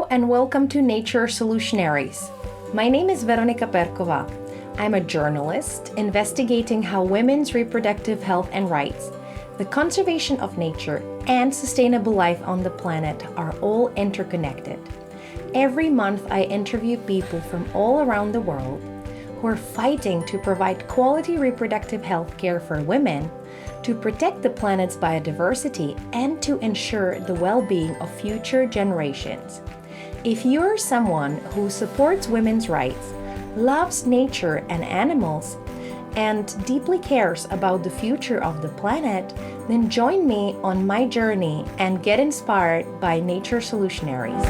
Hello and welcome to Nature Solutionaries. My name is Veronika Perkova. I'm a journalist investigating how women's reproductive health and rights, the conservation of nature, and sustainable life on the planet are all interconnected. Every month, I interview people from all around the world who are fighting to provide quality reproductive health care for women, to protect the planet's biodiversity, and to ensure the well-being of future generations. If you're someone who supports women's rights, loves nature and animals, and deeply cares about the future of the planet, then join me on my journey and get inspired by Nature Solutionaries.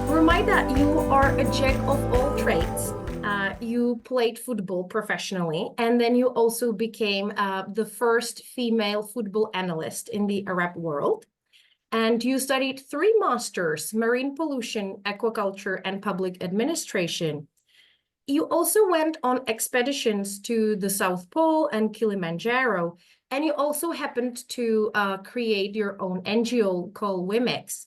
Rumaitha, you are a jack of all trades. You played football professionally, and then you also became the first female football analyst in the Arab world. And you studied 3 masters: marine pollution, aquaculture, and public administration. You also went on expeditions to the South Pole and Kilimanjaro, and you also happened to create your own NGO called WIMEX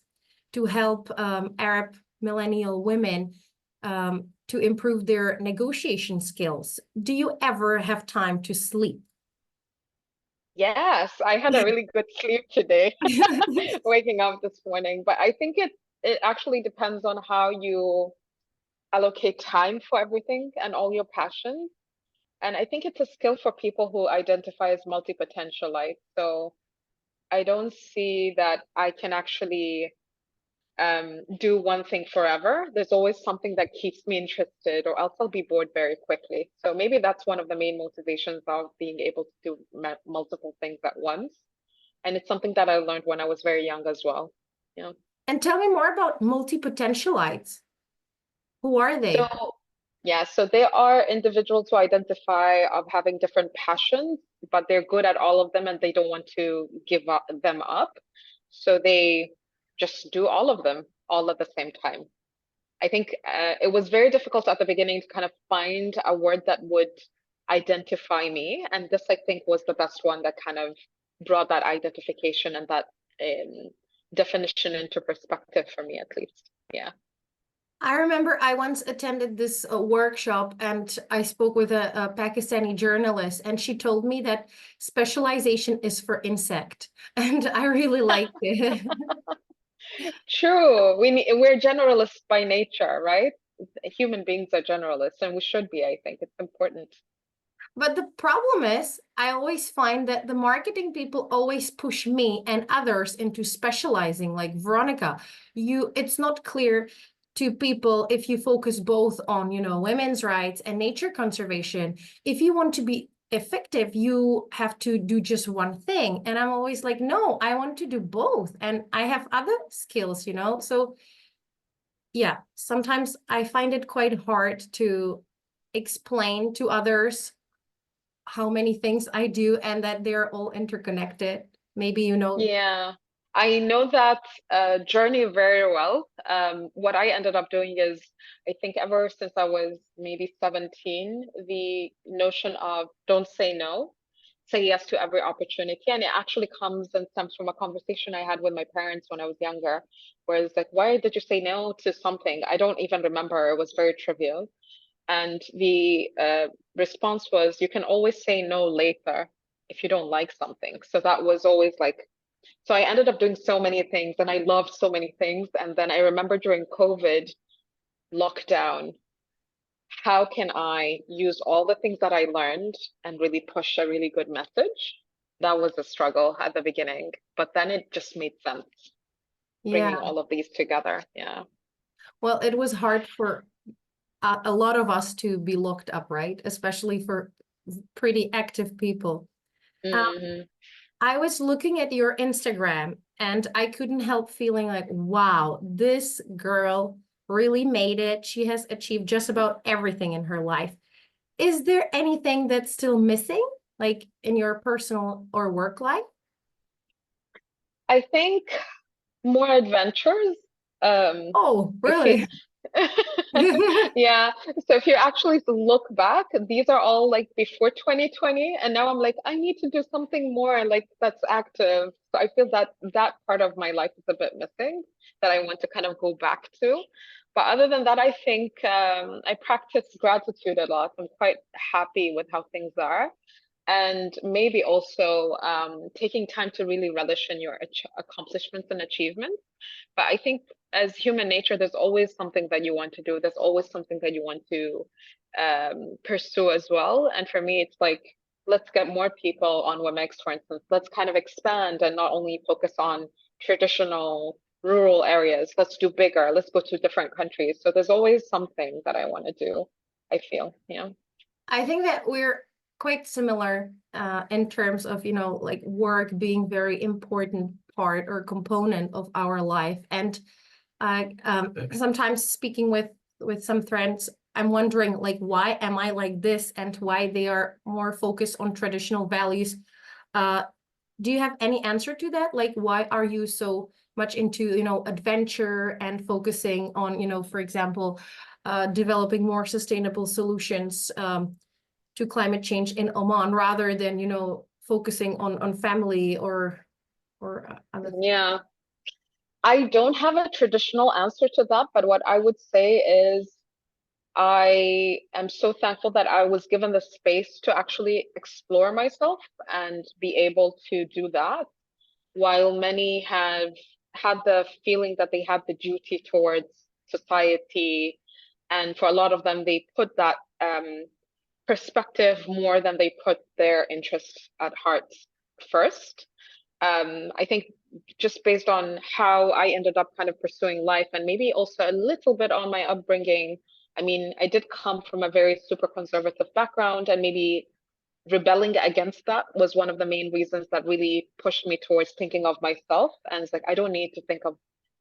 to help Arab millennial women to improve their negotiation skills. Do you ever have time to sleep? Yes, I had a really good sleep today, waking up this morning. But I think it actually depends on how you allocate time for everything and all your passions. And I think it's a skill for people who identify as multi-potentialites. So I don't see that I can actually do one thing forever. There's always something that keeps me interested, or else I'll be bored very quickly. So maybe that's one of the main motivations of being able to do multiple things at once. And it's something that I learned when I was very young as well. Yeah. And tell me more about multi-potentialites. Who are So they? yeah, so they are individuals who identify of having different passions, but they're good at all of them and they don't want to give them up. So they just do all of them all at the same time. I think it was very difficult at the beginning to kind of find a word that would identify me. And this, I think, was the best one that kind of brought that identification and that definition into perspective for me, at least. Yeah. I remember I once attended this workshop and I spoke with a Pakistani journalist, and she told me that specialization is for insect. And I really liked it. True. We're generalists by nature, right? Human beings are generalists, and we should be, I think. It's important. But the problem is, I always find that the marketing people always push me and others into specializing. Like Veronica, it's not clear to people if you focus both on, women's rights and nature conservation. If you want to be effective, you have to do just one thing. And I'm always like, no, I want to do both. And I have other skills. So yeah, sometimes I find it quite hard to explain to others how many things I do and that they're all interconnected. Maybe Yeah, I know that journey very well. What I ended up doing is, I think ever since I was maybe 17, the notion of don't say no, say yes to every opportunity. And it actually comes and stems from a conversation I had with my parents when I was younger, where it's like, why did you say no to something? I don't even remember. It was very trivial. And the response was, you can always say no later if you don't like something. So that was always like, so I ended up doing so many things and I loved so many things. And then I remember during COVID lockdown, how can I use all the things that I learned and really push a really good message? That was a struggle at the beginning, but then it just made sense bringing yeah. all of these together. Yeah. Well, it was hard for a lot of us to be locked up, right? Especially for pretty active people. Um, Hmm. I was looking at your Instagram and I couldn't help feeling like, wow, this girl really made it. She has achieved just about everything in her life. Is there anything that's still missing, like in your personal or work life? I think more adventures. Oh, I feel really? Yeah. So if you actually look back, these are all like before 2020. And now I'm like, I need to do something more like that's active. So I feel that that part of my life is a bit missing that I want to kind of go back to. But other than that, I think I practice gratitude a lot. I'm quite happy with how things are. And maybe also taking time to really relish in your accomplishments and achievements. But I think as human nature, there's always something that you want to do. There's always something that you want to pursue as well. And for me, it's like, let's get more people on WMX, for instance. Let's kind of expand and not only focus on traditional rural areas. Let's do bigger. Let's go to different countries. So there's always something that I want to do, I feel. Yeah. I think that we're quite similar in terms of, like work being very important part or component of our life. And sometimes speaking with some friends, I'm wondering like, why am I like this and why they are more focused on traditional values. Do you have any answer to that? Like, why are you so much into, adventure and focusing on, for example, developing more sustainable solutions to climate change in Oman rather than, focusing on family or other things? Yeah. I don't have a traditional answer to that, but what I would say is I am so thankful that I was given the space to actually explore myself and be able to do that, while many have had the feeling that they have the duty towards society. And for a lot of them, they put that perspective more than they put their interests at heart first. I think just based on how I ended up kind of pursuing life and maybe also a little bit on my upbringing. I mean, I did come from a very super conservative background, and maybe rebelling against that was one of the main reasons that really pushed me towards thinking of myself. And it's like, I don't need to think of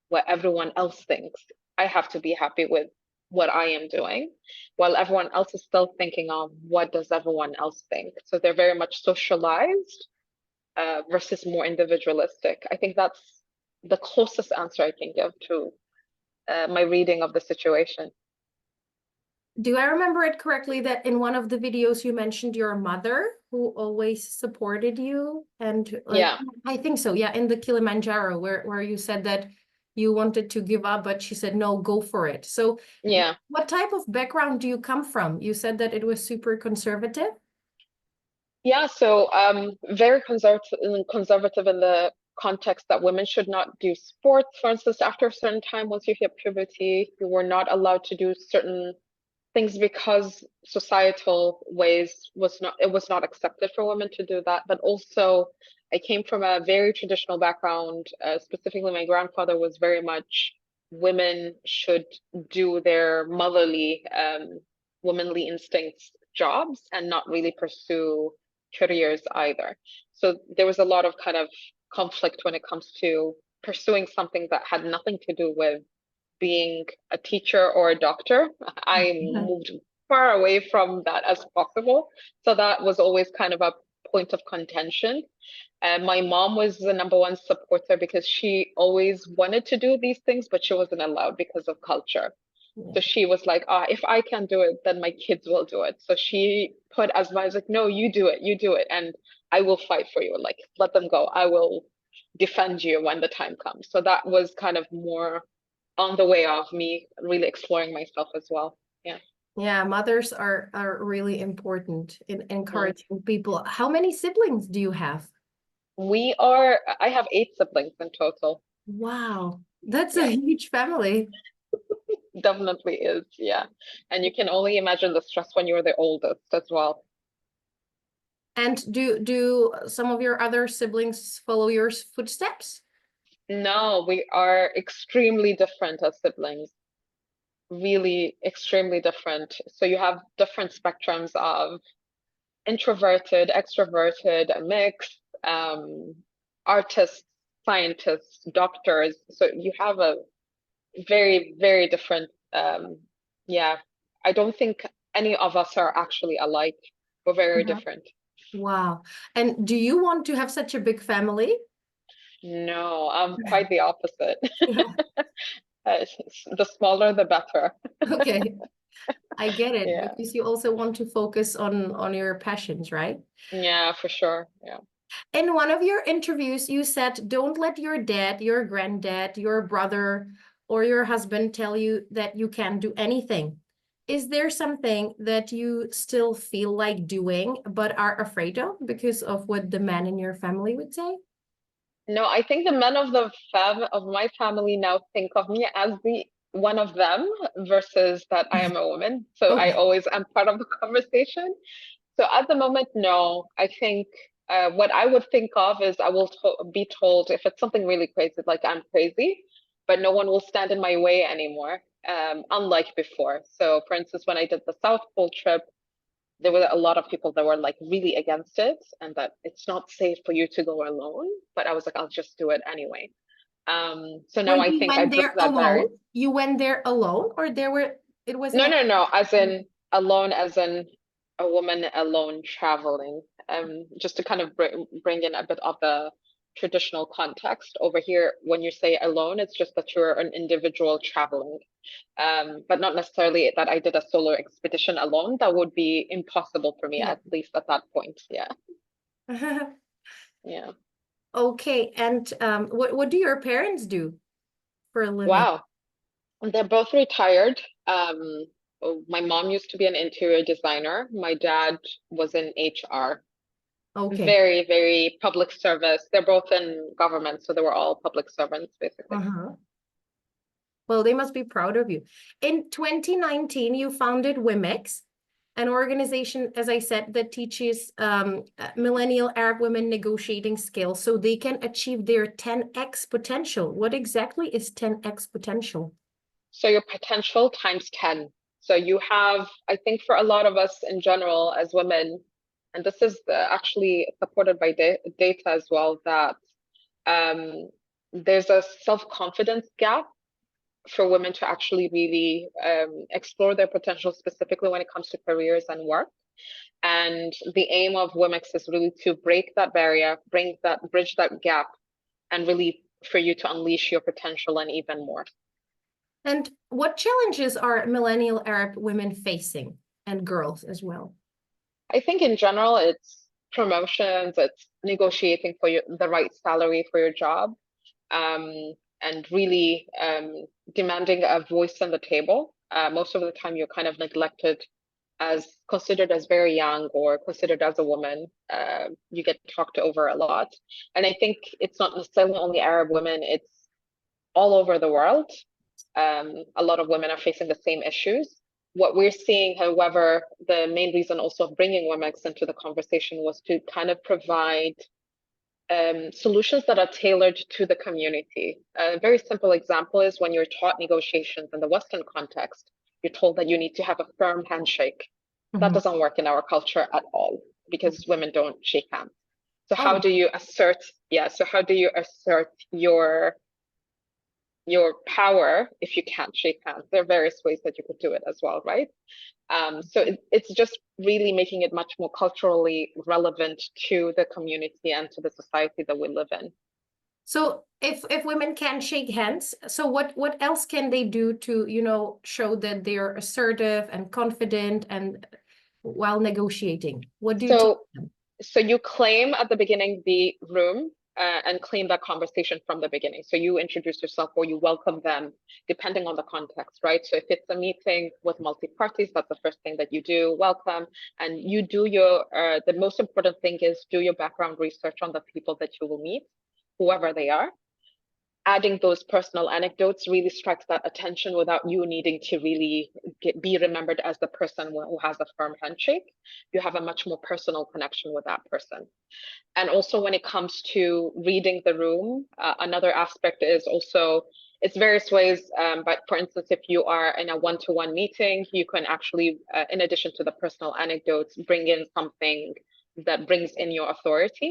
what everyone else thinks. I have to be happy with what I am doing, while everyone else is still thinking of what does everyone else think. So they're very much socialized versus more individualistic. I think that's the closest answer I can give to my reading of the situation. Do I remember it correctly that in one of the videos you mentioned your mother who always supported you? And like, Yeah, I think so, yeah, in the Kilimanjaro where you said that you wanted to give up, but she said, no, go for it. So yeah. what type of background do you come from? You said that it was super conservative. Yeah, so very conservative in the context that women should not do sports, for instance, after a certain time. Once you hit puberty, you were not allowed to do certain things because societal ways was not accepted for women to do that. But also, I came from a very traditional background. Specifically, my grandfather was very much women should do their motherly, womanly instincts jobs and not really pursue careers either. So there was a lot of kind of conflict when it comes to pursuing something that had nothing to do with being a teacher or a doctor. I moved far away from that as possible. So that was always kind of a point of contention. And my mom was the number one supporter because she always wanted to do these things, but she wasn't allowed because of culture. Yeah. So she was like, if I can do it, then my kids will do it. So she put as much like, no, you do it, and I will fight for you. Like, let them go. I will defend you when the time comes. So that was kind of more on the way of me really exploring myself as well. Yeah. Yeah, mothers are really important in Mhm. encouraging people. How many siblings do you have? I have 8 siblings in total. Wow, that's a Yeah, huge family. definitely is. Yeah. And you can only imagine the stress when you're the oldest as well. And do some of your other siblings follow your footsteps? No, we are extremely different as siblings, really extremely different. So you have different spectrums of introverted, extroverted, a mix, artists, scientists, doctors. So you have a very, very different, yeah. I don't think any of us are actually alike. We're very Mhm. different. Wow. And do you want to have such a big family? No, I'm quite the opposite. The smaller, the better. Okay, I get it Yeah. because you also want to focus on your passions, right? Yeah, for sure. Yeah. In one of your interviews, you said, don't let your dad, your granddad, your brother, or your husband tell you that you can't do anything. Is there something that you still feel like doing but are afraid of because of what the men in your family would say? No, I think the men of the fam of my family now think of me as the one of them versus that I am a woman. So I Okay. always am part of the conversation. So at the moment, no. I think what I would think of is I will to be told if it's something really crazy, like I'm crazy, but no one will stand in my way anymore, unlike before. So, for instance, when I did the South Pole trip, there were a lot of people that were like really against it and that it's not safe for you to go alone. But I was like, I'll just do it anyway. So now When I you think I went broke there that alone, barrier. you went there alone, or it was an No, no, no. As expedition? in alone, as in a woman alone traveling. Just to kind of bring in a bit of the traditional context over here. When you say alone, it's just that you're an individual traveling, but not necessarily that I did a solo expedition alone. That would be impossible for me, Yeah. at least at that point. Yeah, yeah. Okay, and what do your parents do for a living? Wow. They're both retired. My mom used to be an interior designer. My dad was in HR. Okay. Very, very public service. They're both in government, so they were all public servants, basically. Uh-huh. Well, they must be proud of you. In 2019, you founded WIMEX, an organization, as I said, that teaches millennial Arab women negotiating skills so they can achieve their 10x potential. What exactly is 10x potential? So your potential times 10. So you have, I think for a lot of us in general as women, and this is actually supported by data as well, that um, there's a self-confidence gap for women to actually really explore their potential, specifically when it comes to careers and work. And the aim of WIMEX is really to break that barrier, bridge that gap, and really for you to unleash your potential and even more. And what challenges are millennial Arab women facing, and girls as well? I think in general, it's promotions, it's negotiating for the right salary for your job, and really demanding a voice on the table. Most of the time, you're kind of neglected as considered as very young or considered as a woman. You get talked over a lot. And I think it's not necessarily only Arab women, it's all over the world. A lot of women are facing the same issues. What we're seeing, however, the main reason also of bringing WMX into the conversation was to kind of provide solutions that are tailored to the community. A very simple example is when you're taught negotiations in the Western context, you're told that you need to have a firm handshake. That Mhm. doesn't work in our culture at all because women don't shake hands. So how Oh, do you assert, yeah, so how do you assert your power if you can't shake hands? There are various ways that you could do it as well, right? So it's just really making it much more culturally relevant to the community and to the society that we live in. so if women can't shake hands, so what else can they do to, show that they're assertive and confident and while negotiating? What do you teach So them? so you claim at the beginning the room and claim that conversation from the beginning. So you introduce yourself or you welcome them, depending on the context, right? So if it's a meeting with multi parties, that's the first thing that you do, welcome, and you do your. The most important thing is do your background research on the people that you will meet, whoever they are. Adding those personal anecdotes really strikes that attention without you needing to really be remembered as the person who has a firm handshake. You have a much more personal connection with that person. And also when it comes to reading the room, another aspect is also it's various ways. But for instance, if you are in a one-to-one meeting, you can actually, in addition to the personal anecdotes, bring in something that brings in your authority.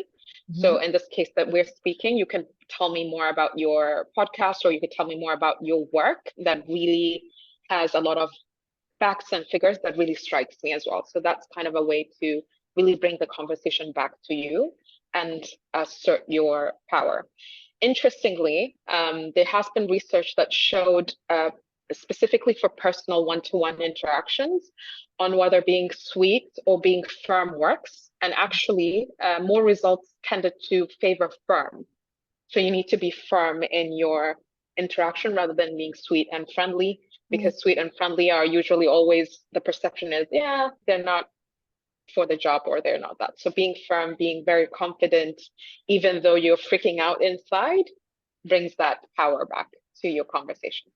So Mhm. in this case that we're speaking, you can tell me more about your podcast, or you could tell me more about your work that really has a lot of facts and figures that really strikes me as well. So that's kind of a way to really bring the conversation back to you and assert your power. Interestingly, there has been research that showed specifically for personal one-to-one interactions on whether being sweet or being firm works. And actually, more results tended to favor firm. So you need to be firm in your interaction rather than being sweet and friendly, Yeah. because sweet and friendly are usually always the perception is, yeah, they're not for the job or they're not that. So being firm, being very confident, even though you're freaking out inside, brings that power back to your conversation.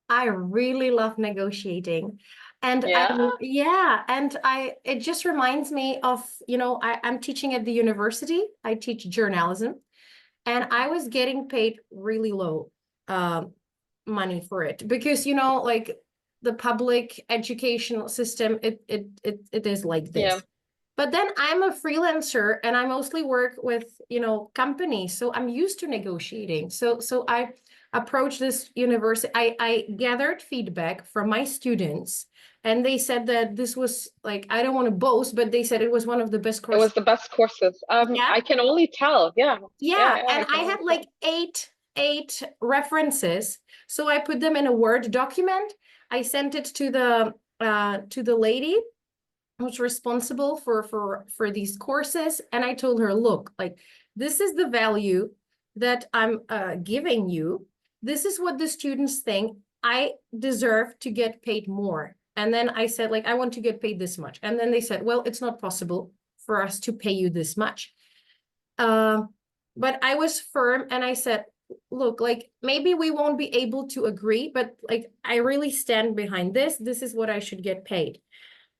I really love negotiating. And I, Yeah. yeah, and it just reminds me of, I'm teaching at the university. I teach journalism, and I was getting paid really low money for it because, like the public educational system, it is like Yeah. this. But then I'm a freelancer and I mostly work with, companies. So I'm used to negotiating. So I approached this university. I gathered feedback from my students and they said that this was like, I don't want to boast, but they said it was one of the best It courses. was the best courses. Yeah. I can only tell. Yeah. Yeah. Yeah, And I I can had only like tell. eight references. So I put them in a Word document. I sent it to the lady who's responsible for these courses, and I told her, look, like this is the value that I'm giving you. This is what the students think. I deserve to get paid more. And then I said, like, I want to get paid this much. And then they said, well, it's not possible for us to pay you this much. uh, but I was firm and I said, look, like maybe we won't be able to agree, but like I really stand behind this. This is what I should get paid.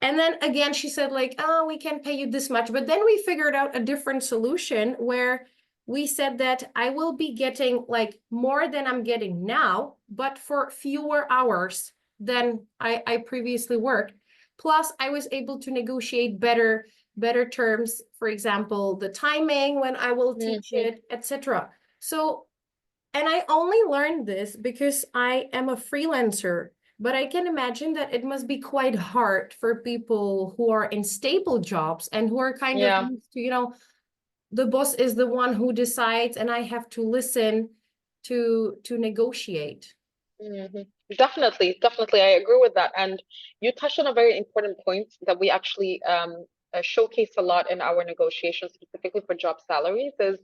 And then again, she said, like, oh, we can pay you this much. But then we figured out a different solution where we said that I will be getting like more than I'm getting now, but for fewer hours than I previously worked. Plus, I was able to negotiate better terms, for example, the timing when I will teach Mhm. it, etc. So, and I only learned this because I am a freelancer, but I can imagine that it must be quite hard for people who are in stable jobs and who are kind of Yeah. used to, the boss is the one who decides and I have to listen to negotiate. Mhm. Definitely, definitely, I agree with that. And you touched on a very important point that we actually showcase a lot in our negotiations, specifically for job salaries, is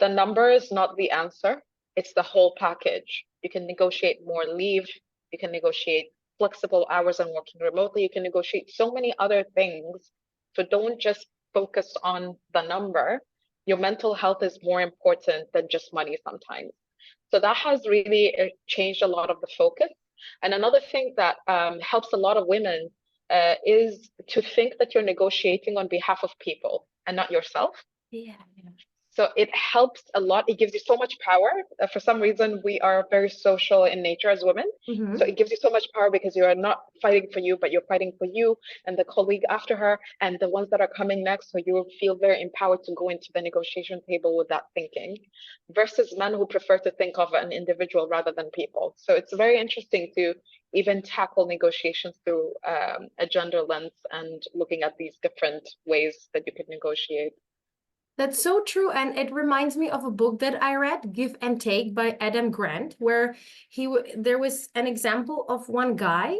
the number is not the answer. It's the whole package. You can negotiate more leave. You can negotiate flexible hours and working remotely. You can negotiate so many other things. So don't just focus on the number. Your mental health is more important than just money sometimes. So that has really changed a lot of the focus. And another thing that helps a lot of women is to think that you're negotiating on behalf of people and not yourself. Yeah. So it helps a lot. It gives you so much power. For some reason, we are very social in nature as women. So Mm-hmm. it gives you so much power because you are not fighting for you, but you're fighting for you and the colleague after her and the ones that are coming next. So you will feel very empowered to go into the negotiation table with that thinking, versus men who prefer to think of an individual rather than people. So it's very interesting to even tackle negotiations through a gender lens and looking at these different ways that you could negotiate. That's so true. And it reminds me of a book that I read, Give and Take by Adam Grant, where there was an example of one guy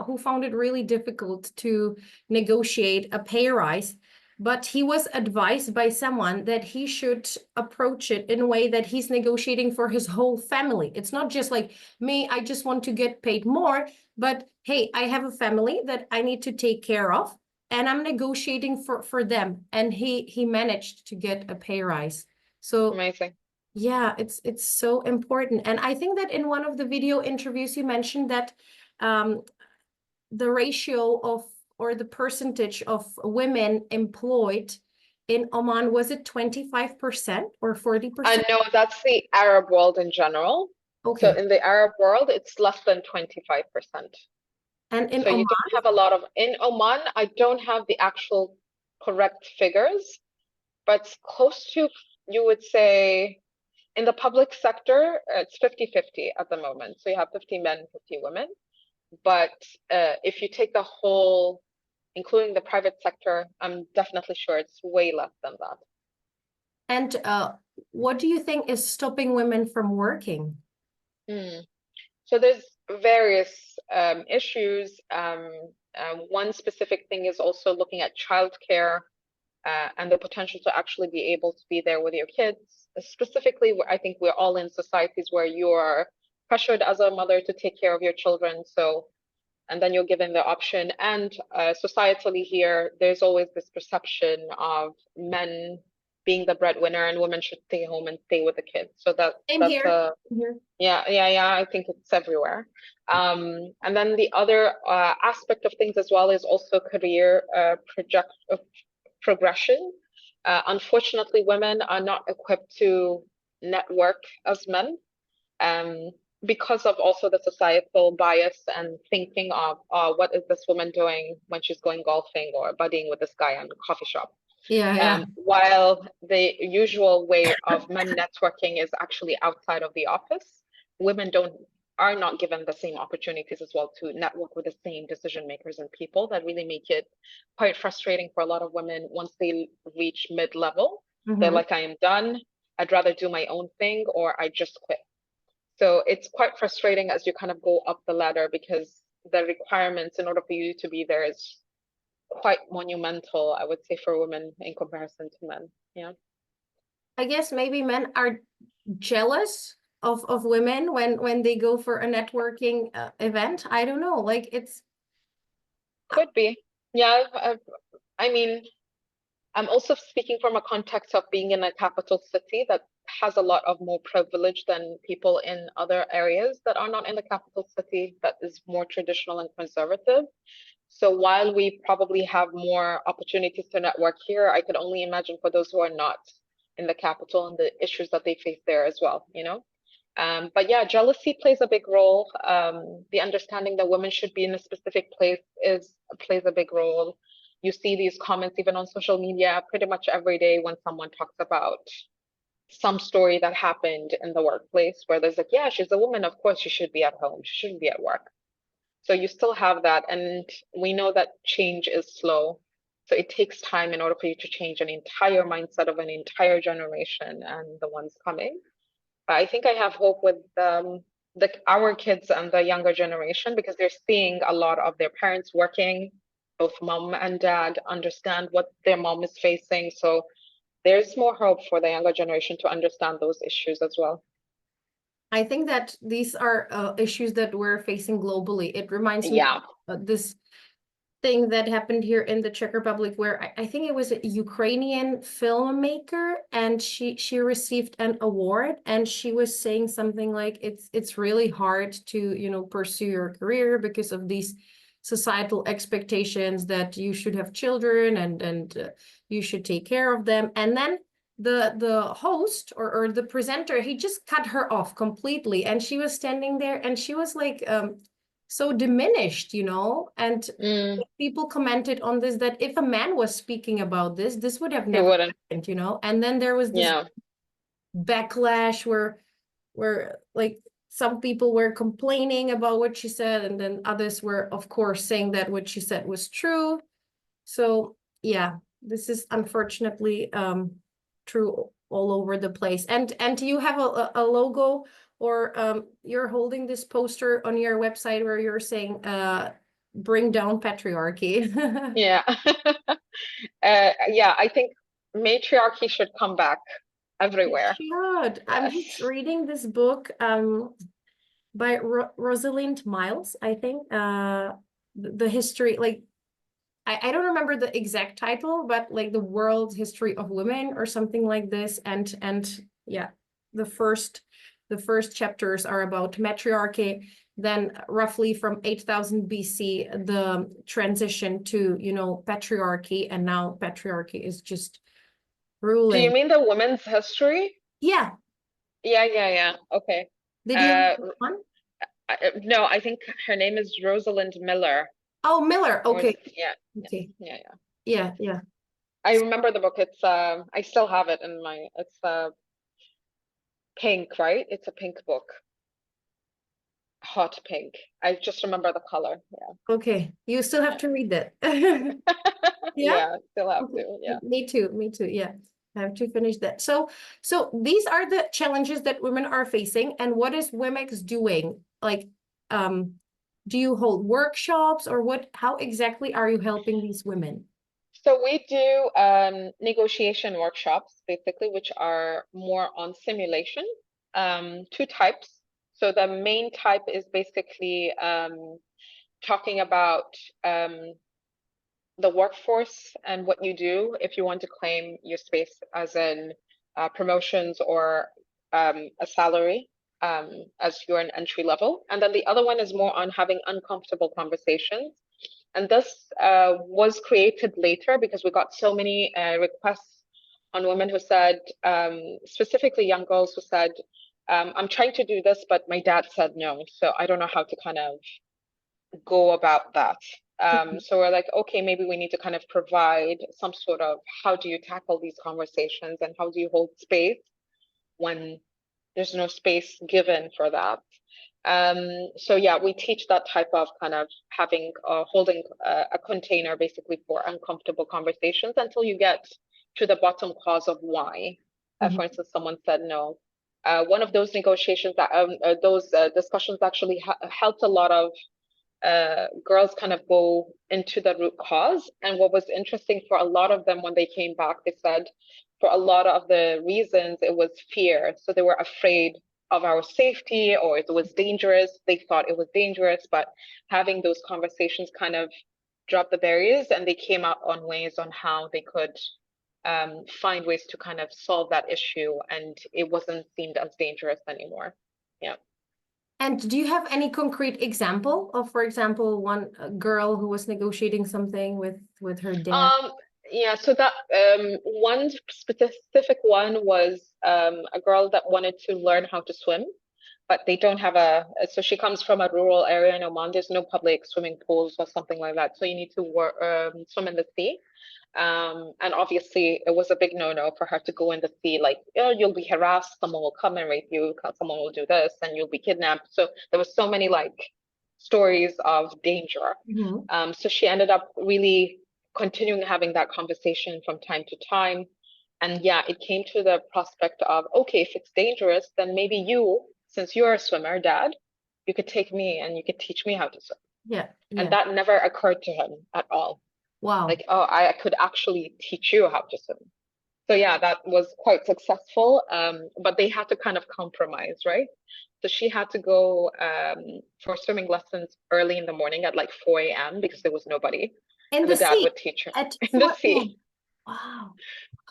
who found it really difficult to negotiate a pay rise. But he was advised by someone that he should approach it in a way that he's negotiating for his whole family. It's not just like me, I just want to get paid more, but hey, I have a family that I need to take care of and I'm negotiating for them. And he managed to get a pay rise. So Amazing. yeah, it's so important. And I think that in one of the video interviews you mentioned that um, the ratio of or the percentage of women employed in Oman, was it 25% or 40%? No, that's the Arab world in general. So Okay. in the Arab world, it's less than 25%. And in So you Oman? don't have a lot of, in Oman, I don't have the actual correct figures, but close to, you would say, in the public sector, it's 50-50 at the moment. So you have 50 men, 50 women. But if you take the whole, including the private sector, I'm definitely sure it's way less than that. And what do you think is stopping women from working? Mm. So there's various issues. One specific thing is also looking at childcare and the potential to actually be able to be there with your kids. Specifically, I think we're all in societies where you are pressured as a mother to take care of your children. So, and then you're given the option. And societally here, there's always this perception of men being the breadwinner and women should stay home and stay with the kids. So Same that's here. a yeah. I think it's everywhere. And then the other aspect of things as well is also career progression. Unfortunately, women are not equipped to network as men um, because of also the societal bias and thinking of what is this woman doing when she's going golfing or buddying with this guy in a coffee shop. Yeah, yeah. While the usual way of men networking is actually outside of the office, women are not given the same opportunities as well to network with the same decision makers and people that really make it quite frustrating for a lot of women once they reach mid-level. They're like, I am done. I'd rather do my own thing or I just quit. So it's quite frustrating as you kind of go up the ladder because the requirements in order for you to be there is quite monumental, I would say, for women in comparison to men. Yeah. I guess maybe men are jealous of women when they go for a networking event. I don't know. Like it's Could be. Yeah. I mean, I'm also speaking from a context of being in a capital city that has a lot of more privilege than people in other areas that are not in the capital city that is more traditional and conservative. So while we probably have more opportunities to network here, I could only imagine for those who are not in the capital and the issues that they face there as well, you know? But yeah, jealousy plays a big role. The understanding that women should be in a specific place plays a big role. You see these comments even on social media pretty much every day when someone talks about some story that happened in the workplace where there's like, yeah, she's a woman, of course she should be at home, she shouldn't be at work. So you still have that, and we know that change is slow. So it takes time in order for you to change an entire mindset of an entire generation and the ones coming. I think I have hope with our kids and the younger generation because they're seeing a lot of their parents working, both mom and dad understand what their mom is facing. So there's more hope for the younger generation to understand those issues as well. I think that these are issues that we're facing globally. It reminds me Yeah. of this thing that happened here in the Czech Republic where I think it was a Ukrainian filmmaker and she received an award and she was saying something like it's really hard to, you know, pursue your career because of these societal expectations that you should have children and you should take care of them. And then the host or the presenter, he just cut her off completely and she was standing there and she was like so diminished, you know, and people commented on this that if a man was speaking about this would have He never wouldn't. happened, you know. And then there was this Yeah. backlash where like some people were complaining about what she said and then others were of course saying that what she said was true. So yeah, this is unfortunately true all over the place. And you have a logo or you're holding this poster on your website where you're saying bring down patriarchy. Yeah. Yeah, I think matriarchy should come back It everywhere. should. I'm Yes. just reading this book by Rosalind Miles, I think. The history, like I don't remember the exact title, but like the world history of women or something like this. And yeah, the first chapters are about matriarchy. Then roughly from 8000 BC, the transition to, you know, patriarchy, and now patriarchy is just Do you ruling. mean the women's history? Yeah. Yeah. Okay. Did you read Uh, this one? no, I think her name is Rosalind Miller. Oh, Miller. Or is Okay. it, yeah, Okay. yeah. Yeah. I remember the book. It's I still have it in my. It's pink, right? It's a pink book, hot pink. I just remember the color. Yeah. Okay. You still have to read that. Yeah. Yeah, still have Okay. to. Yeah. Me too. Yeah. I have to finish that. So these are the challenges that women are facing, and what is Womex doing? Like, do you hold workshops, or what? How exactly are you helping these women? So we do negotiation workshops, basically, which are more on simulation. Two types. So the main type is basically talking about the workforce and what you do if you want to claim your space, as in promotions or a salary, as you're an entry level. And then the other one is more on having uncomfortable conversations. And this was created later because we got so many requests on women who said, specifically young girls who said, I'm trying to do this, but my dad said no. So I don't know how to kind of go about that. So we're like, okay, maybe we need to kind of provide some sort of, how do you tackle these conversations and how do you hold space when there's no space given for that. So yeah, we teach that type of kind of having holding a container basically for uncomfortable conversations until you get to the bottom cause of why. For instance, someone said no. One of those negotiations that those discussions actually helped a lot of girls kind of go into the root cause. And what was interesting for a lot of them when they came back, they said for a lot of the reasons it was fear. So they were afraid of our safety, or it was dangerous. They thought it was dangerous, but having those conversations kind of dropped the barriers, and they came out on ways on how they could find ways to kind of solve that issue, and it wasn't deemed as dangerous anymore. Yeah. And do you have any concrete example of, for example, one girl who was negotiating something with her dad? Yeah, so that one specific one was a girl that wanted to learn how to swim, but they don't have so she comes from a rural area in Oman. There's no public swimming pools or something like that. So you need to swim in the sea. And obviously it was a big no-no for her to go in the sea, like, oh, you'll be harassed, someone will come and rape you, someone will do this, and you'll be kidnapped. So there was so many like stories of danger. So she ended up really continuing having that conversation from time to time. And yeah, it came to the prospect of, okay, if it's dangerous, then maybe you, since you're a swimmer, dad, you could take me and you could teach me how to swim. Yeah. And that never occurred to him at all. Wow. Like, oh, I could actually teach you how to swim. So yeah, that was quite successful. But they had to kind of compromise, right? So she had to go for swimming lessons early in the morning at like 4 a.m. because there was nobody. In And the the dad sea would teach her at in the 4 sea. a.m. Wow.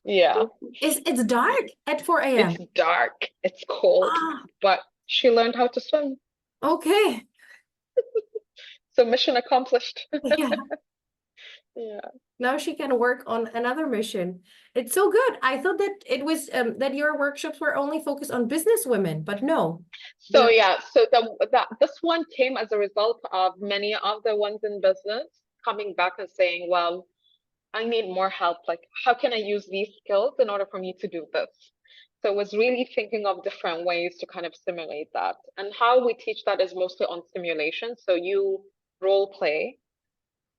Yeah. It's dark at 4 a.m. It's dark, it's cold, Ah, but she learned how to swim. okay. So mission accomplished. Yeah. Yeah. Now she can work on another mission. It's so good. I thought that it was that your workshops were only focused on business women, but no. So yeah, so this one came as a result of many of the ones in business coming back and saying, well, I need more help. Like, how can I use these skills in order for me to do this? So it was really thinking of different ways to kind of simulate that. And how we teach that is mostly on simulation. So you role play,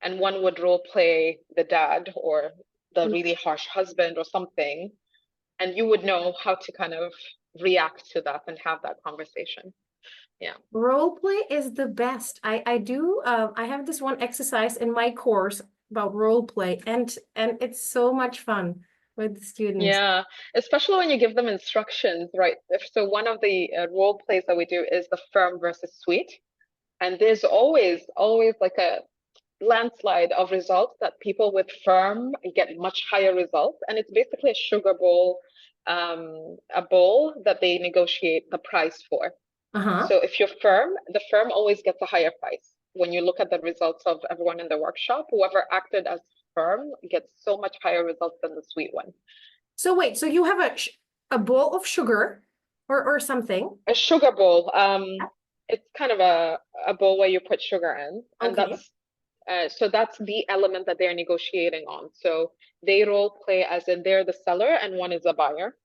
and one would role play the dad or the really harsh husband or something, and you would know how to kind of react to that and have that conversation. Yeah. Role play is the best. I have this one exercise in my course about role play, and it's so much fun with the students. Yeah, especially when you give them instructions, right? So one of the role plays that we do is the firm versus sweet. And there's always like a landslide of results that people with firm get much higher results. And it's basically a sugar bowl, a bowl that they negotiate the price for. So if you're firm, the firm always gets a higher price. When you look at the results of everyone in the workshop, whoever acted as firm gets so much higher results than the sweet one. So wait, so you have a bowl of sugar or something. A sugar bowl. It's kind of a bowl where you put sugar in, and Okay. that's the element that they're negotiating on. So they role play as in they're the seller and one is a buyer.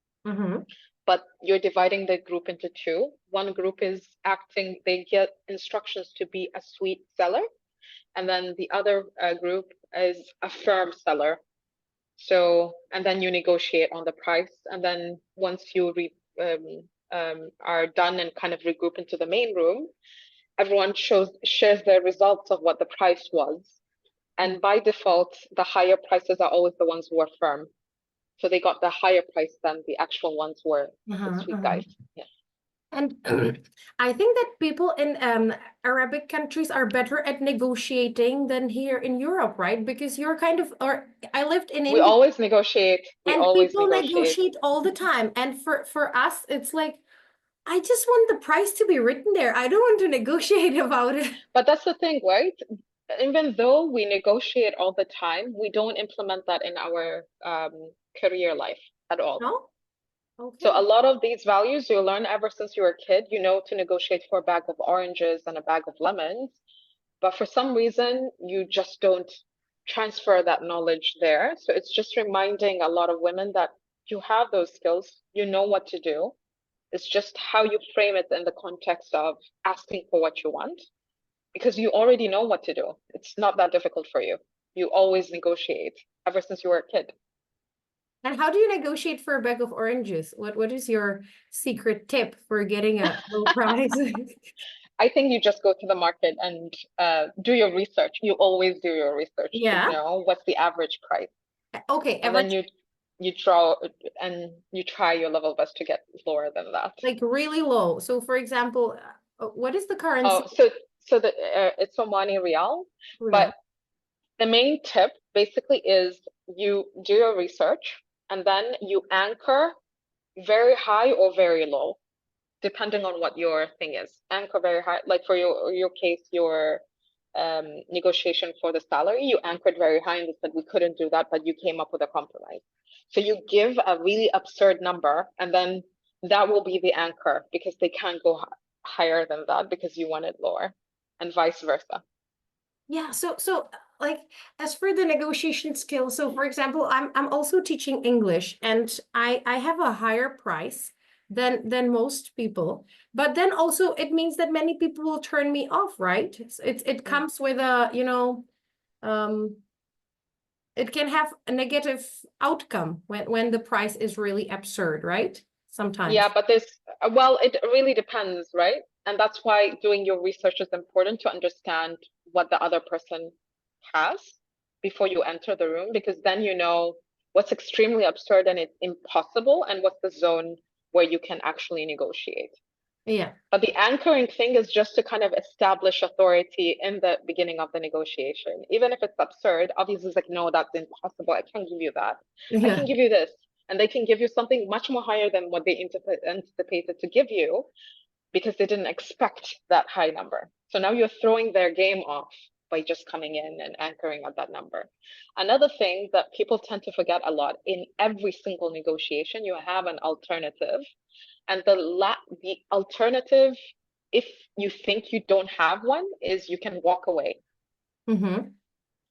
But you're dividing the group into two. One group is acting, they get instructions to be a sweet seller, and then the other group is a firm seller. So, and then you negotiate on the price. And then once you are done and kind of regroup into the main room, everyone shares their results of what the price was. And by default, the higher prices are always the ones who are firm. So they got the higher price than the actual ones were the sweet guys. Yeah. And I think that people in Arabic countries are better at negotiating than here in Europe, right? Because you're kind of, or I lived in We India always negotiate. We and always people negotiate. negotiate all the time. And for us, it's like, I just want the price to be written there. I don't want to negotiate about it. But that's the thing, right? Even though we negotiate all the time, we don't implement that in our career life at all. No? So a Okay. lot of these values you learn ever since you were a kid, you know to negotiate for a bag of oranges and a bag of lemons, but for some reason you just don't transfer that knowledge there. So it's just reminding a lot of women that you have those skills, you know what to do. It's just how you frame it in the context of asking for what you want, because you already know what to do. It's not that difficult for you. You always negotiate ever since you were a kid. And how do you negotiate for a bag of oranges? What is your secret tip for getting a low price? I think you just go to the market and do your research. You always do your research to Yeah. know what's the average price. Okay, And then average, you draw and you try your level best to get lower than that. like really low. So for example, what is the Oh, currency? so it's Omani Real, Real. but the main tip basically is you do your research and then you anchor very high or very low, depending on what your thing is. Anchor very high, like for your case, your negotiation for the salary, you anchored very high and they said we couldn't do that, but you came up with a compromise. So you give a really absurd number, and then that will be the anchor because they can't go higher than that because you want it lower, and vice versa. Yeah, so like as for the negotiation skill, so for example, I'm also teaching English and I have a higher price than most people. But then also it means that many people will turn me off, right? It Mm. comes with a, um it can have a negative outcome when the price is really absurd, right? Yeah, Sometimes. but well, it really depends, right? And that's why doing your research is important to understand what the other person has before you enter the room, because then you know what's extremely absurd and it's impossible and what's the zone where you can actually negotiate. Yeah. But the anchoring thing is just to kind of establish authority in the beginning of the negotiation. Even if it's absurd, obviously it's like, no, that's impossible. I can't give you that. I Yeah. can give you this. And they can give you something much more higher than what they anticipated to give you because they didn't expect that high number. So now you're throwing their game off by just coming in and anchoring at that number. Another thing that people tend to forget a lot, in every single negotiation, you have an alternative. And the alternative, if you think you don't have one, is you can walk away. Mm-hmm.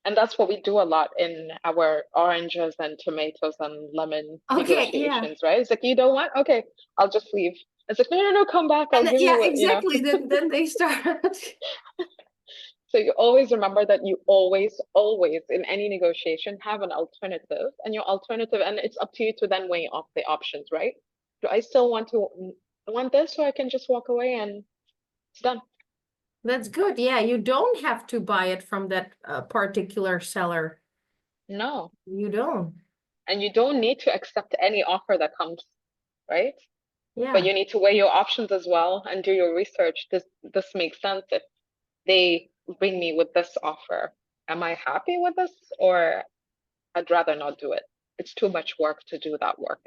And that's what we do a lot in our oranges and tomatoes and lemon Okay, yeah. negotiations, right? It's like, you don't want? Okay, I'll just leave. It's like, no, no, no, come back. I'll And give yeah, you what. exactly. Then they start. So you always remember that you always, always in any negotiation have an alternative, and your alternative, and it's up to you to then weigh off the options, right? Do I still want this, or I can just walk away and it's done? That's good. Yeah, you don't have to buy it from that particular seller. No. You don't. And you don't need to accept any offer that comes, right? But Yeah. you need to weigh your options as well and do your research. This makes sense if they bring me with this offer. Am I happy with this, or I'd rather not do it? It's too much work to do that work.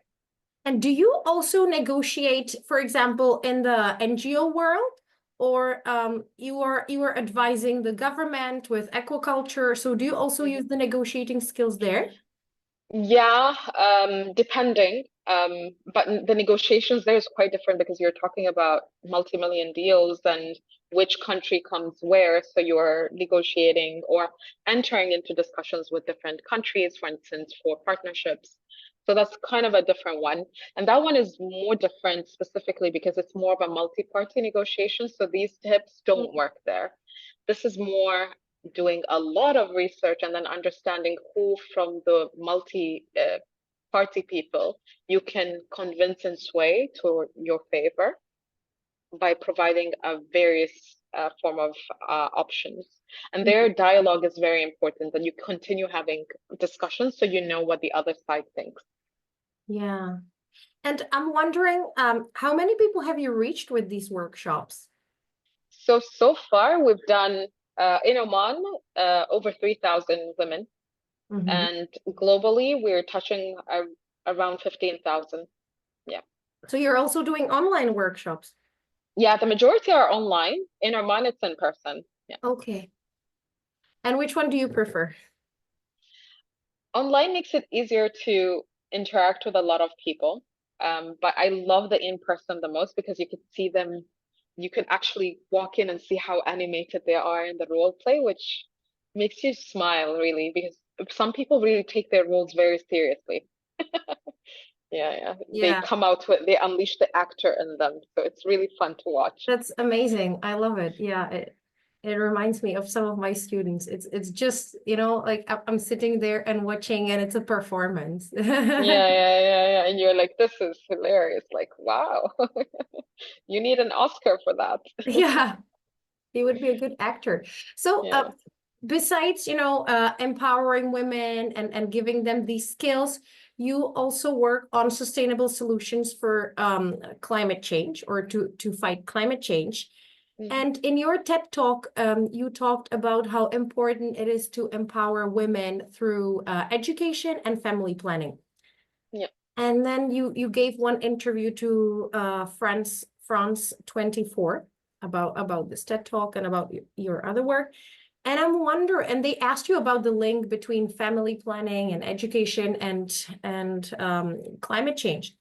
And do you also negotiate, for example, in the NGO world, or you are advising the government with aquaculture? So do you also Mhm. use the negotiating skills there? Yeah, depending. But the negotiations there is quite different because you're talking about multi-million deals and which country comes where. So you're negotiating or entering into discussions with different countries, for instance, for partnerships. So that's kind of a different one. And that one is more different specifically because it's more of a multi-party negotiation. So these tips don't work there. This is more doing a lot of research and then understanding who from the party people you can convince and sway to your favor by providing a various form of options. And their dialogue is very important, that you continue having discussions so you know what the other side thinks. Yeah. And I'm wondering, how many people have you reached with these workshops? So far we've done in Oman over 3,000 women, and globally we're touching around 15,000. Yeah. So you're also doing online workshops? Yeah, the majority are online. In Oman, it's in person. Yeah. Okay. And which one do you prefer? Online makes it easier to interact with a lot of people. But I love the in-person the most because you can see them, you can actually walk in and see how animated they are in the role play, which makes you smile really, because some people really take their roles very seriously. Yeah. They Yeah, come out with, they unleash the actor in them. So it's really fun to watch. that's amazing. I love it. Yeah, it reminds me of some of my students. It's just, like I'm sitting there and watching and it's a performance. Yeah. And you're like, this is hilarious. Like, wow, you need an Oscar for that. Yeah, he would be a good actor. So, Yeah. besides, empowering women and giving them these skills, you also work on sustainable solutions for climate change, or to fight climate change. And in your TED Talk, you talked about how important it is to empower women through education and family planning. Yeah. And then you gave one interview to France 24 about this TED Talk and about your other work. And they asked you about the link between family planning and education and climate change.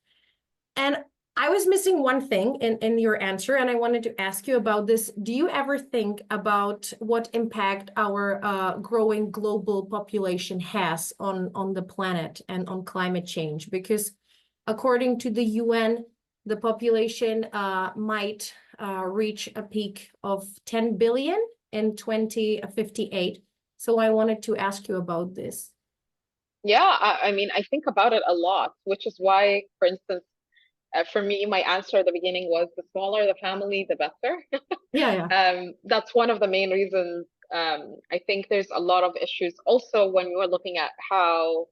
And I was missing one thing in your answer, and I wanted to ask you about this. Do you ever think about what impact our growing global population has on the planet and on climate change? Because according to the UN, the population might reach a peak of 10 billion in 2058. So I wanted to ask you about this. Yeah, I mean, I think about it a lot, which is why, for instance, for me, my answer at the beginning was the smaller the family, the better. Yeah. That's one of the main reasons. I think there's a lot of issues also when you're looking at how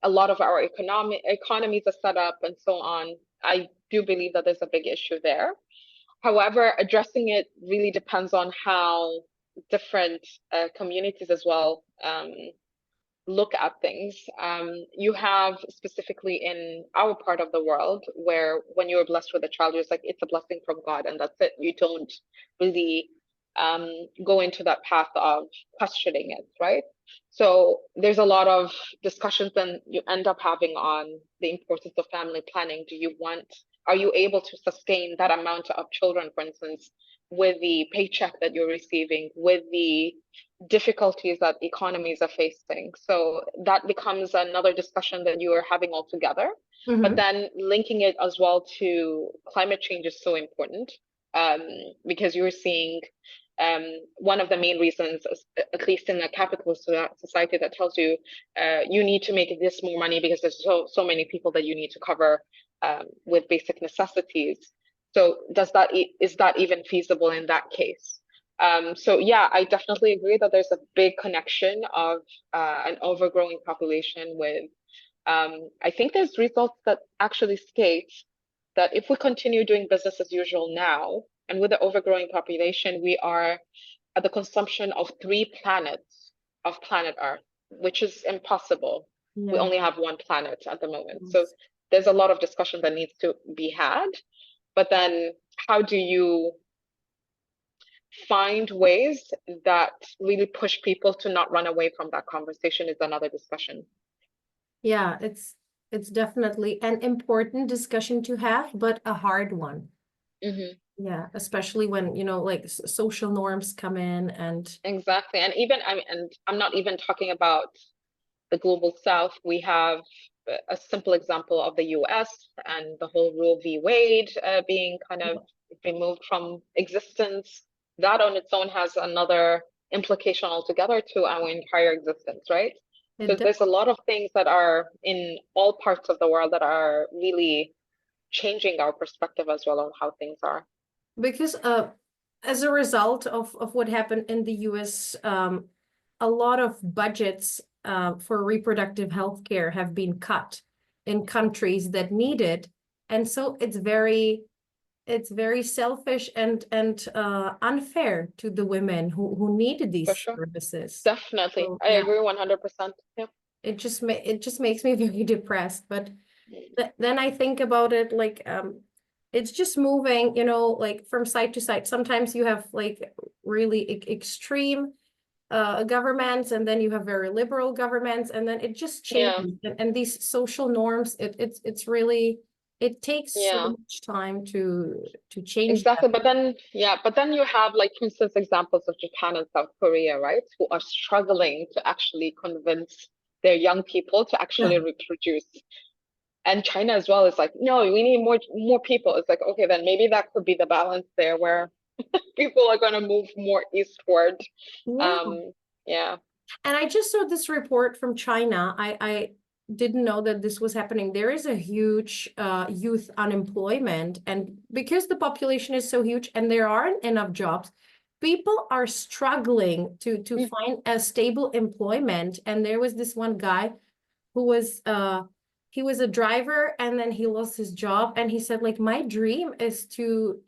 a lot of our economies are set up and so on. I do believe that there's a big issue there. However, addressing it really depends on how different communities as well look at things. You have specifically in our part of the world where when you're blessed with a child, you're just like, it's a blessing from God, and that's it. You don't really go into that path of questioning it, right? So there's a lot of discussions then you end up having on the importance of family planning. Are you able to sustain that amount of children, for instance, with the paycheck that you're receiving, with the difficulties that economies are facing? So that becomes another discussion that you are having altogether. But then linking it as well to climate change is so important, because you're seeing one of the main reasons, at least in a capitalist society, that tells you you need to make this more money because there's so many people that you need to cover with basic necessities. So is that even feasible in that case? So yeah, I definitely agree that there's a big connection of an overgrowing population with, I think there's results that actually state that if we continue doing business as usual now, and with the overgrowing population, we are at the consumption of 3 planets of planet Earth, which is impossible. We only have one planet at the moment. So there's a lot of discussion that needs to be had. But then how do you find ways that really push people to not run away from that conversation is another discussion. Yeah, it's definitely an important discussion to have, but a hard one. Yeah, especially when, like social norms come in and Exactly. And I'm not even talking about the global south. We have a simple example of the US and the whole Roe v. Wade being kind of removed from existence. That on its own has another implication altogether to our entire existence, right? So It does. there's a lot of things that are in all parts of the world that are really changing our perspective as well on how things are. Because as a result of what happened in the US, a lot of budgets for reproductive health care have been cut in countries that need it. And so it's very selfish and unfair to the women who needed For these sure. services. Definitely. So I yeah, agree 100%. Yeah. it just makes me very depressed. But then I think about it like it's just moving, like from side to side. Sometimes you have like really extreme governments, and then you have very liberal governments, and then it just Yeah. changes. And these social norms, it's really, it takes so Yeah. much time to change that. Exactly. But then you have, like, for instance, examples of Japan and South Korea, right? Who are struggling to actually convince their young people to Yeah. actually reproduce. And China as well is like, no, we need more people. It's like, okay, then maybe that could be the balance there where people are going to move more eastward. Yeah. Um, yeah. And I just saw this report from China. I didn't know that this was happening. There is a huge youth unemployment, and because the population is so huge and there aren't enough jobs, people are struggling to Mm. find a stable employment. And there was this one guy who was he was a driver, and then he lost his job, and he said, like, my dream is to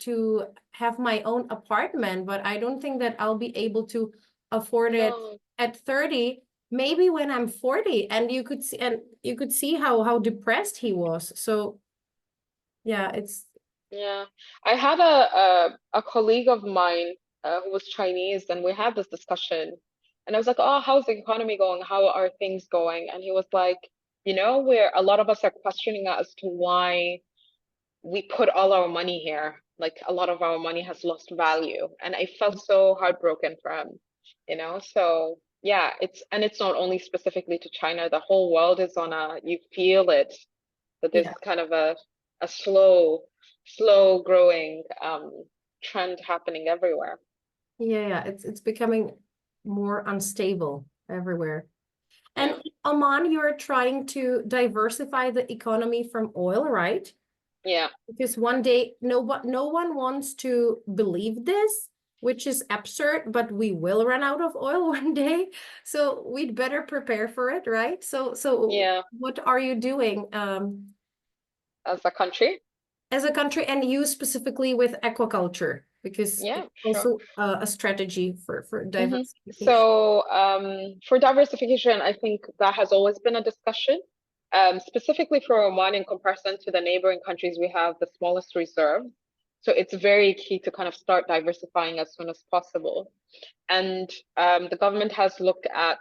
have my own apartment, but I don't think that I'll be able to afford it No. at 30, maybe when I'm 40. And you could see how depressed he was. So yeah, it's Yeah. I had a colleague of mine who was Chinese, and we had this discussion. And I was like, "Oh, how's the economy going? How are things going?" And he was like, where a lot of us are questioning as to why we put all our money here. Like, a lot of our money has lost value. And I felt so heartbroken for him. So yeah, it's not only specifically to China. The whole world is you feel it, that there's yeah, kind of a slow growing trend happening everywhere. yeah, it's becoming more unstable everywhere. And Yeah. Oman, you're trying to diversify the economy from oil, right? Yeah. Because one day, no one wants to believe this, which is absurd, but we will run out of oil one day. So we'd better prepare for it, right? So Yeah. what are you doing As a country. as a country, and you specifically with aquaculture? Because Yeah, it's sure. also a strategy for hmm diversification. So, for diversification, I think that has always been a discussion. Specifically for Oman, in comparison to the neighboring countries, we have the smallest reserve. So it's very key to kind of start diversifying as soon as possible. And the government has looked at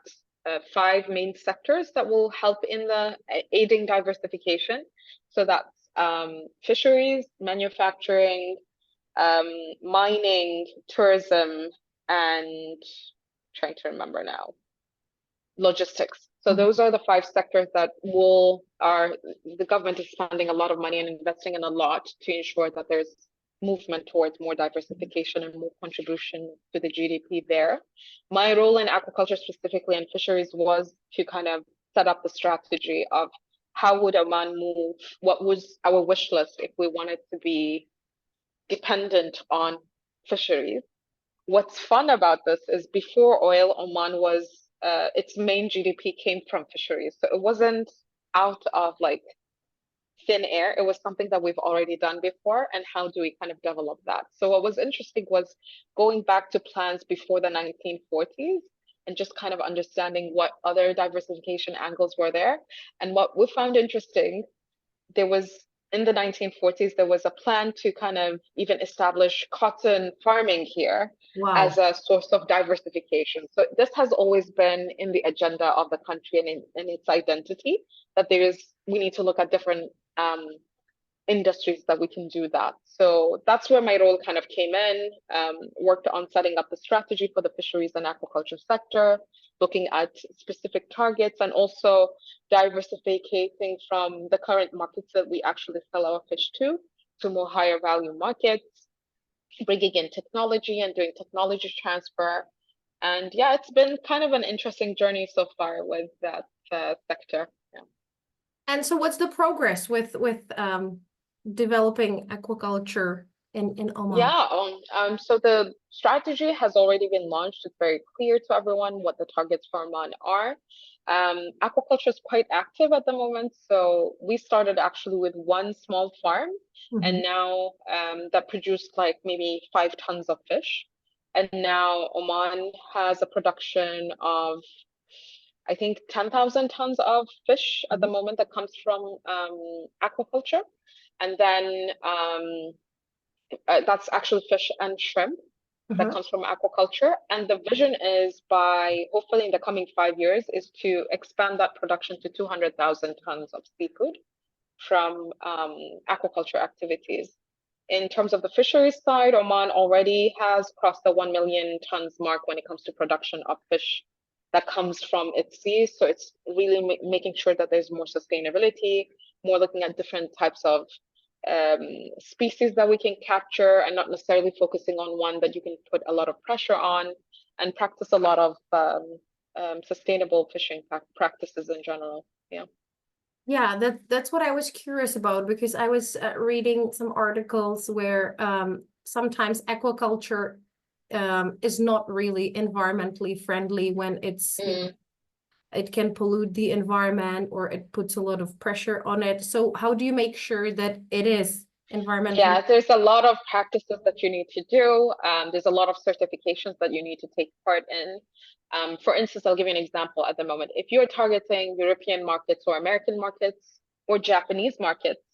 five main sectors that will help in the aiding diversification. So that's fisheries, manufacturing, um, mining, tourism, and trying to remember now, logistics. So Mhm. those are the five sectors that the government is spending a lot of money and investing in a lot to ensure that there's movement towards more diversification and more contribution to the GDP there. My role in aquaculture, specifically and fisheries, was to kind of set up the strategy of how would Oman move, what was our wish list if we wanted to be dependent on fisheries. What's fun about this is before oil, Oman was its main GDP came from fisheries. So it wasn't out of like thin air. It was something that we've already done before. And how do we kind of develop that? So what was interesting was going back to plans before the 1940s and just kind of understanding what other diversification angles were there. And what we found interesting, there was in the 1940s, there was a plan to kind of even establish cotton farming here as Wow. a source of diversification. So this has always been in the agenda of the country and in its identity, that we need to look at different industries that we can do that. So that's where my role kind of came in, worked on setting up the strategy for the fisheries and aquaculture sector, looking at specific targets, and also diversifying from the current markets that we actually sell our fish to more higher value markets, bringing in technology and doing technology transfer. And yeah, it's been kind of an interesting journey so far with that sector. Yeah. And so what's the progress with developing aquaculture in Oman? Yeah, so the strategy has already been launched. It's very clear to everyone what the targets for Oman are. Aquaculture is quite active at the moment. So we started actually with one small farm, and Mhm. now that produced like maybe 5 tons of fish. And now Oman has a production of, I think, 10,000 tons of fish at the Mhm. moment that comes from aquaculture. And then that's actually fish and shrimp that Uh-huh. comes from aquaculture. And the vision is by hopefully in the coming 5 years is to expand that production to 200,000 tons of seafood from aquaculture activities. In terms of the fisheries side, Oman already has crossed the 1 million tons mark when it comes to production of fish that comes from its seas. So it's really making sure that there's more sustainability, more looking at different types of um, species that we can capture and not necessarily focusing on one that you can put a lot of pressure on, and practice a lot of sustainable fishing practices in general. Yeah. Yeah, that's what I was curious about because I was reading some articles where sometimes aquaculture is not really environmentally friendly when it's, you know, Mm. it can pollute the environment or it puts a lot of pressure on it. So how do you make sure that it is environmentally? Yeah, there's a lot of practices that you need to do. There's a lot of certifications that you need to take part in. For instance, I'll give you an example at the moment. If you're targeting European markets or American markets or Japanese markets,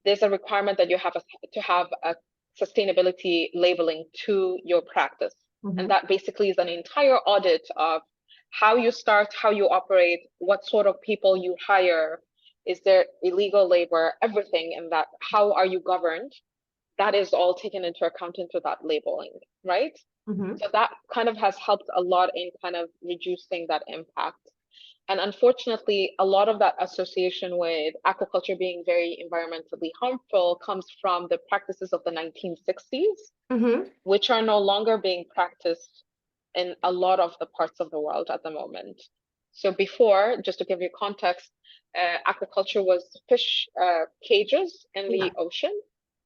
there's a requirement that you have to have a sustainability labeling to your practice. And Mhm. that basically is an entire audit of how you start, how you operate, what sort of people you hire, is there illegal labor, everything, and that how are you governed? That is all taken into account into that labeling, right? Mhm. So that kind of has helped a lot in kind of reducing that impact. And unfortunately, a lot of that association with aquaculture being very environmentally harmful comes from the practices of the 1960s, Mhm. which are no longer being practiced in a lot of the parts of the world at the moment. So before, just to give you context, aquaculture was fish cages in Yeah. the ocean.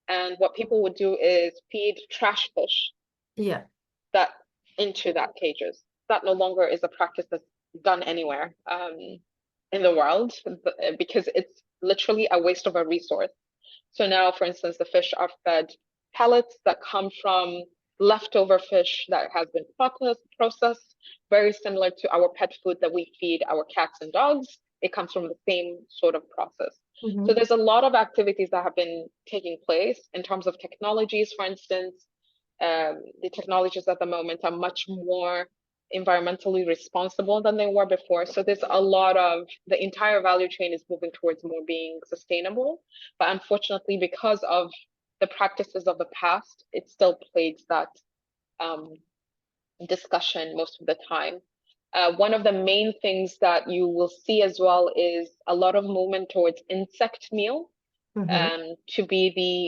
And what people would do is feed trash fish Yeah. that into that cages. That no longer is a practice that's done anywhere in the world because it's literally a waste of a resource. So now, for instance, the fish are fed pellets that come from leftover fish that has been processed, very similar to our pet food that we feed our cats and dogs. It comes from the same sort of process. So Mhm. there's a lot of activities that have been taking place in terms of technologies, for instance. The technologies at the moment are much more environmentally responsible than they were before. So there's a lot of the entire value chain is moving towards more being sustainable. But unfortunately, because of the practices of the past, it still plagues that um, discussion most of the time. One of the main things that you will see as well is a lot of movement towards insect meal Mhm. to be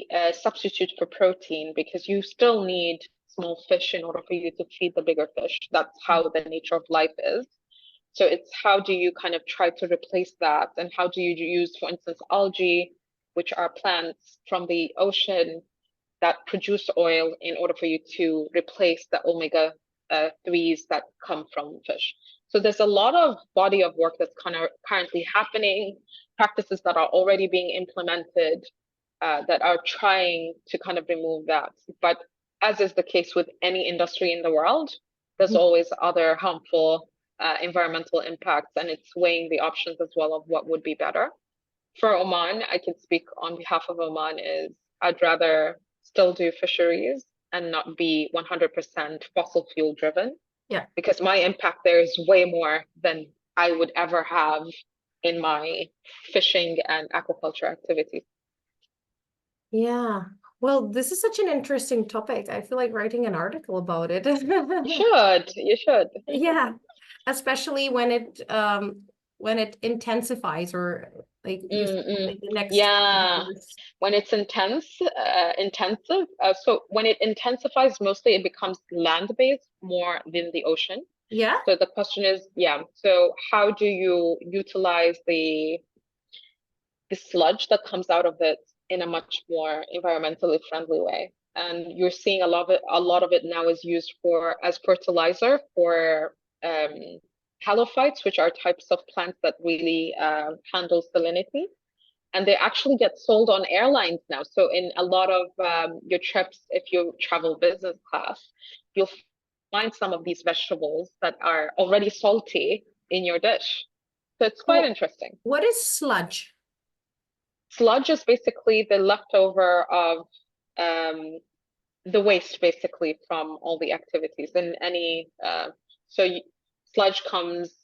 the substitute for protein because you still need small fish in order for you to feed the bigger fish. That's how the nature of life is. So it's how do you kind of try to replace that, and how do you use, for instance, algae, which are plants from the ocean that produce oil in order for you to replace the omega threes that come from fish. So there's a lot of body of work that's kind of currently happening, practices that are already being implemented that are trying to kind of remove that. But as is the case with any industry in the world, there's always other harmful environmental impacts, and it's weighing the options as well of what would be better. For Oman, I can speak on behalf of Oman, is I'd rather still do fisheries and not be 100% fossil fuel driven Yeah. because my impact there is way more than I would ever have in my fishing and aquaculture activities. Yeah. Well, this is such an interesting topic. I feel like writing an article about it. You should, you should. Yeah, especially when it intensifies or Like you said, like the next Yeah, years. when it's intensive. So when it intensifies, mostly it becomes land-based more than the ocean. Yeah. So the question is, yeah, so how do you utilize the sludge that comes out of it in a much more environmentally friendly way? And you're seeing a lot of it now is used for as fertilizer for halophytes, which are types of plants that really handle salinity. And they actually get sold on airlines now. So in a lot of your trips, if you travel business class, you'll find some of these vegetables that are already salty in your dish. So it's quite So interesting. what is sludge? Sludge is basically the leftover of um, the waste, basically, from all the activities. And any so you, sludge comes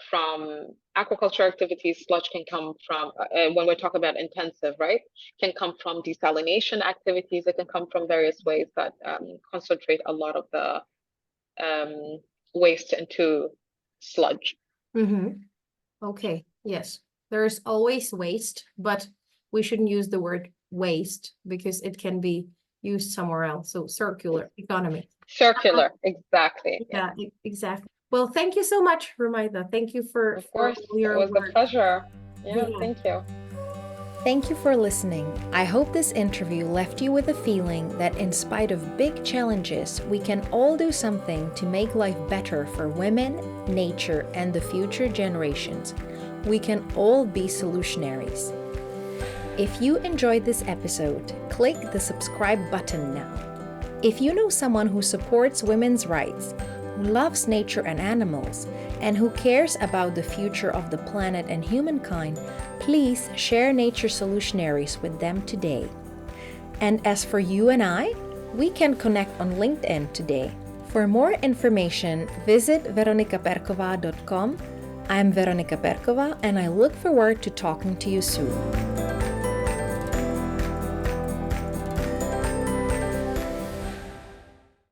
from aquaculture activities. Sludge can come from when we're talking about intensive, right? Can come from desalination activities. It can come from various ways that concentrate a lot of the waste into sludge. Mm-hmm. Okay, yes. There's always waste, but we shouldn't use the word waste because it can be used somewhere else. So circular economy. Circular, exactly. Yeah. Yeah, exactly. Well, thank you so much, Rumaitha. Thank you Of for course, all it your was a work. pleasure. Yeah, Yeah. thank you. Thank you for listening. I hope this interview left you with a feeling that in spite of big challenges, we can all do something to make life better for women, nature, and the future generations. We can all be solutionaries. If you enjoyed this episode, click the subscribe button now. If you know someone who supports women's rights, who loves nature and animals, and who cares about the future of the planet and humankind, please share Nature Solutionaries with them today. And as for you and I, we can connect on LinkedIn today. For more information, visit veronicaperkova.com. I'm Veronica Perkova, and I look forward to talking to you soon.